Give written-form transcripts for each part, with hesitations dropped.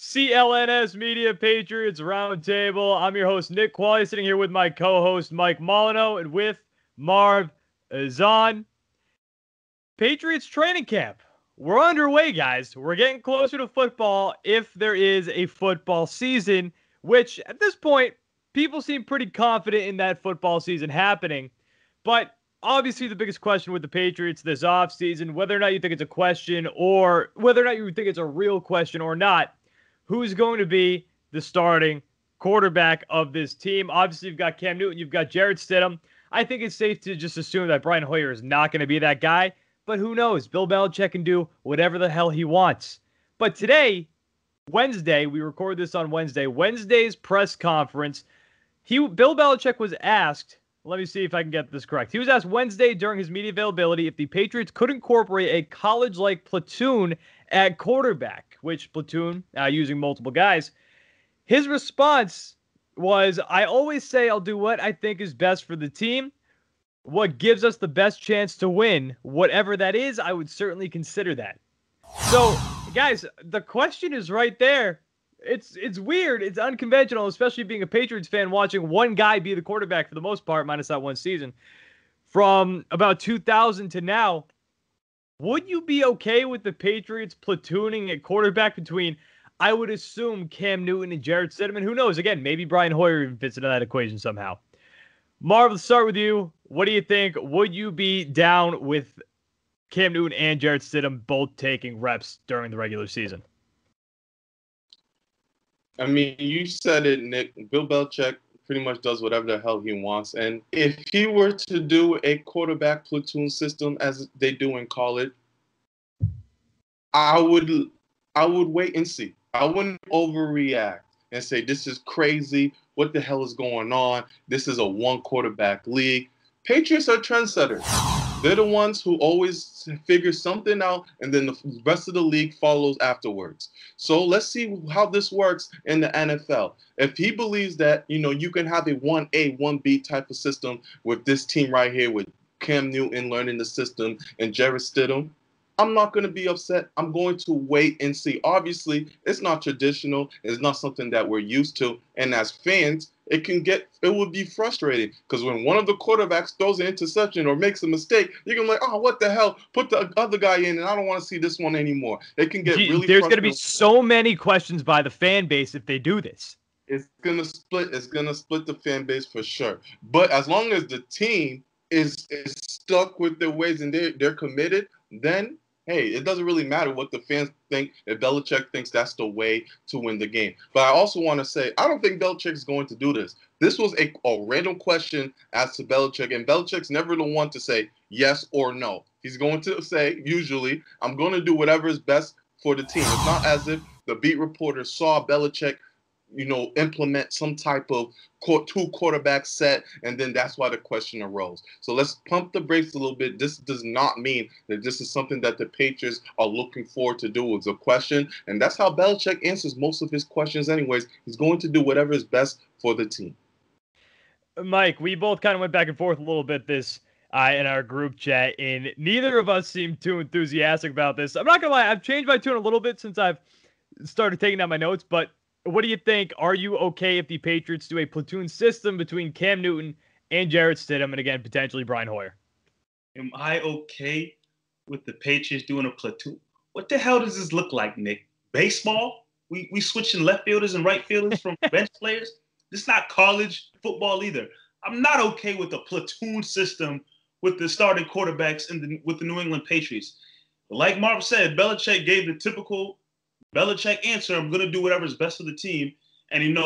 CLNS Media Patriots Roundtable. I'm your host, Nick Qualley, sitting here with my co-host, Mike Molyneux, and with Marv Zahn. Patriots training camp. We're underway, guys. We're getting closer to football if there is a football season, which at this point, people seem pretty confident in that football season happening. But obviously the biggest question with the Patriots this offseason, whether or not you think it's a question or whether or not you think it's a real question or not, who's going to be the starting quarterback of this team? Obviously, you've got Cam Newton, you've got Jarrett Stidham. I think it's safe to just assume that Brian Hoyer is not going to be that guy, but who knows? Bill Belichick can do whatever the hell he wants. But today, Wednesday, we record this on Wednesday, Wednesday's press conference, Bill Belichick was asked, let me see if I can get this correct. He was asked Wednesday during his media availability if the Patriots could incorporate a college-like platoon at quarterback, which platoon, using multiple guys. His response was, I always say I'll do what I think is best for the team. What gives us the best chance to win, whatever that is, I would certainly consider that. So, guys, the question is right there. It's weird. It's unconventional, especially being a Patriots fan, watching one guy be the quarterback for the most part, minus that one season. From about 2000 to now, would you be okay with the Patriots platooning at quarterback between, I would assume, Cam Newton and Jarrett Stidham? And who knows? Again, maybe Brian Hoyer even fits into that equation somehow. Marv, let's start with you. What do you think? Would you be down with Cam Newton and Jarrett Stidham both taking reps during the regular season? I mean, you said it, Nick. Bill Belichick pretty much does whatever the hell he wants. And if he were to do a quarterback platoon system as they do in college, I would wait and see. I wouldn't overreact and say, this is crazy. What the hell is going on? This is a one quarterback league. Patriots are trendsetters. They're the ones who always figure something out, and then the rest of the league follows afterwards. So let's see how this works in the NFL. If he believes that, you can have a 1A, 1B type of system with this team right here with Cam Newton learning the system and Jarrett Stidham, I'm not going to be upset. I'm going to wait and see. Obviously, it's not traditional. It's not something that we're used to. And as fans, it would be frustrating because when one of the quarterbacks throws an interception or makes a mistake, you're going to be like, oh, what the hell? Put the other guy in, and I don't want to see this one anymore. It can get really There's going to be so many questions by the fan base if they do this. It's going to split. It's going to split the fan base for sure. But as long as the team is stuck with their ways and they're committed, then hey, it doesn't really matter what the fans think if Belichick thinks that's the way to win the game. But I also want to say, I don't think Belichick is going to do this. This was a random question asked to Belichick, and Belichick's never the one to say yes or no. He's going to say, usually, I'm going to do whatever is best for the team. It's not as if the beat reporter saw Belichick implement some type of two quarterback set, and then that's why the question arose. So let's pump the brakes a little bit. This does not mean that this is something that the Patriots are looking forward to do. It's a question, and that's how Belichick answers most of his questions anyways. He's going to do whatever is best for the team. Mike, we both kind of went back and forth a little bit this in our group chat, and neither of us seemed too enthusiastic about this. I'm not going to lie, I've changed my tune a little bit since I've started taking down my notes, but what do you think? Are you okay if the Patriots do a platoon system between Cam Newton and Jarrett Stidham and, again, potentially Brian Hoyer? Am I okay with the Patriots doing a platoon? What the hell does this look like, Nick? Baseball? We switching left fielders and right fielders from bench players? This is not college football either. I'm not okay with a platoon system with the starting quarterbacks with the New England Patriots. Like Marv said, Belichick gave the typical Belichick answer, I'm going to do whatever is best for the team. And,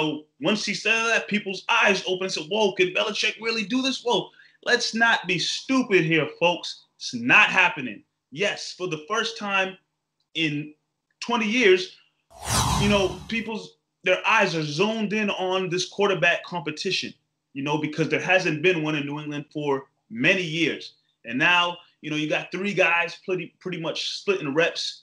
once he said that, people's eyes open and said, whoa, can Belichick really do this? Whoa, let's not be stupid here, folks. It's not happening. Yes, for the first time in 20 years, their eyes are zoned in on this quarterback competition, because there hasn't been one in New England for many years. And now, you got three guys pretty much splitting reps.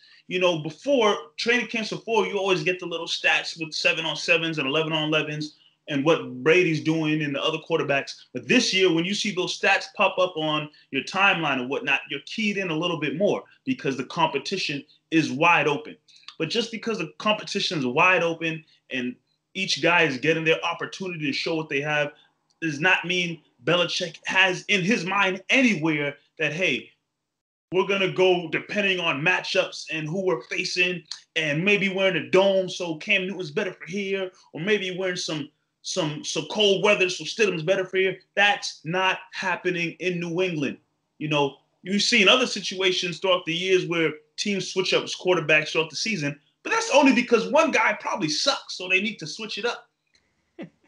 Before training camps before, you always get the little stats with 7-on-7s and 11-on-11s and what Brady's doing and the other quarterbacks. But this year, when you see those stats pop up on your timeline and whatnot, you're keyed in a little bit more because the competition is wide open. But just because the competition is wide open and each guy is getting their opportunity to show what they have does not mean Belichick has in his mind anywhere that, hey, we're going to go depending on matchups and who we're facing, and maybe we're in a dome, so Cam Newton's better for here, or maybe we're in some cold weather, so Stidham's better for here. That's not happening in New England. You know, you've seen other situations throughout the years where teams switch up quarterbacks throughout the season, but that's only because one guy probably sucks, so they need to switch it up.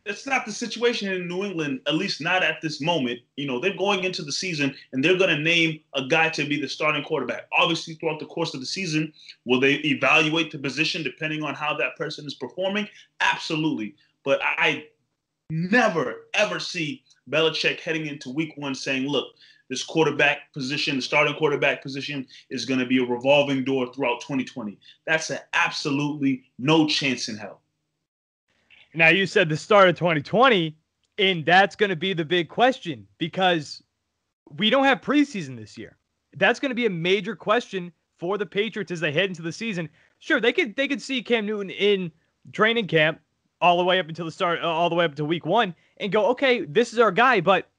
That's not the situation in New England, at least not at this moment. You know, they're going into the season and they're going to name a guy to be the starting quarterback. Obviously, throughout the course of the season, will they evaluate the position depending on how that person is performing? Absolutely. But I never, ever see Belichick heading into week one saying, look, this quarterback position, the starting quarterback position is going to be a revolving door throughout 2020. That's an absolutely no chance in hell. Now, you said the start of 2020, and that's going to be the big question because we don't have preseason this year. That's going to be a major question for the Patriots as they head into the season. Sure, they could see Cam Newton in training camp all the way up until the start, all the way up to week one, and go, okay, this is our guy. But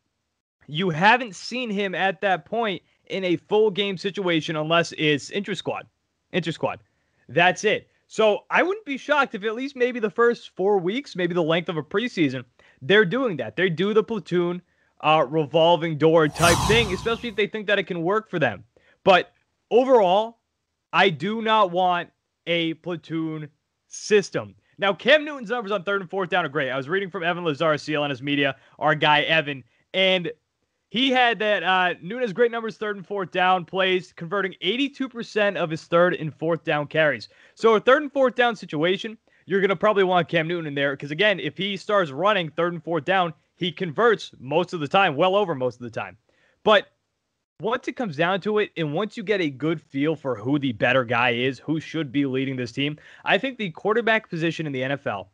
you haven't seen him at that point in a full game situation unless it's intra-squad. That's it. So I wouldn't be shocked if at least maybe the first 4 weeks, maybe the length of a preseason, they're doing that. They do the platoon revolving door type thing, especially if they think that it can work for them. But overall, I do not want a platoon system. Now, Cam Newton's numbers on third and fourth down are great. I was reading from Evan Lazar, CLNS Media, our guy Evan, and he had that Newton has great numbers, third and fourth down plays, converting 82% of his third and fourth down carries. So a third and fourth down situation, you're going to probably want Cam Newton in there because, again, if he starts running third and fourth down, he converts most of the time, well over most of the time. But once it comes down to it, and once you get a good feel for who the better guy is, who should be leading this team, I think the quarterback position in the NFL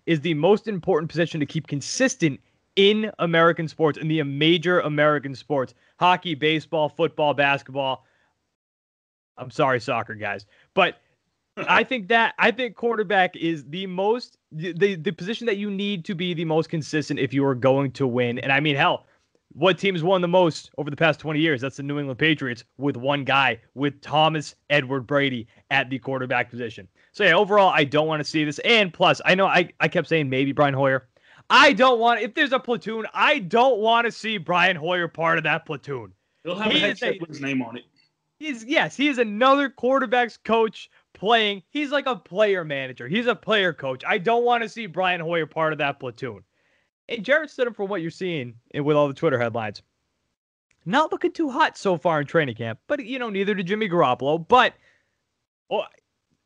is the most important position to keep consistent in American sports, in the major American sports, hockey, baseball, football, basketball. I'm sorry, soccer guys, but I think quarterback is the most, the position that you need to be the most consistent if you are going to win. And I mean, hell, what team's won the most over the past 20 years? That's the New England Patriots with one guy, with Thomas Edward Brady at the quarterback position. So yeah, overall, I don't want to see this. And plus, I know I kept saying maybe Brian Hoyer. I don't want, if there's a platoon, I don't want to see Brian Hoyer part of that platoon. He'll have a headset with his name on it. He is another quarterback's coach playing. He's like a player manager. He's a player coach. I don't want to see Brian Hoyer part of that platoon. And Jarrett Stidham, from what you're seeing and with all the Twitter headlines, not looking too hot so far in training camp. But, you know, neither did Jimmy Garoppolo. But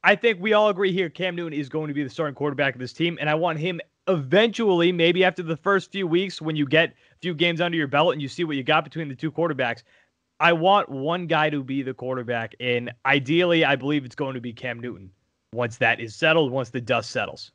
I think we all agree here Cam Newton is going to be the starting quarterback of this team. And I want him eventually, maybe after the first few weeks, when you get a few games under your belt and you see what you got between the two quarterbacks, I want one guy to be the quarterback. And ideally, I believe it's going to be Cam Newton once that is settled, once the dust settles.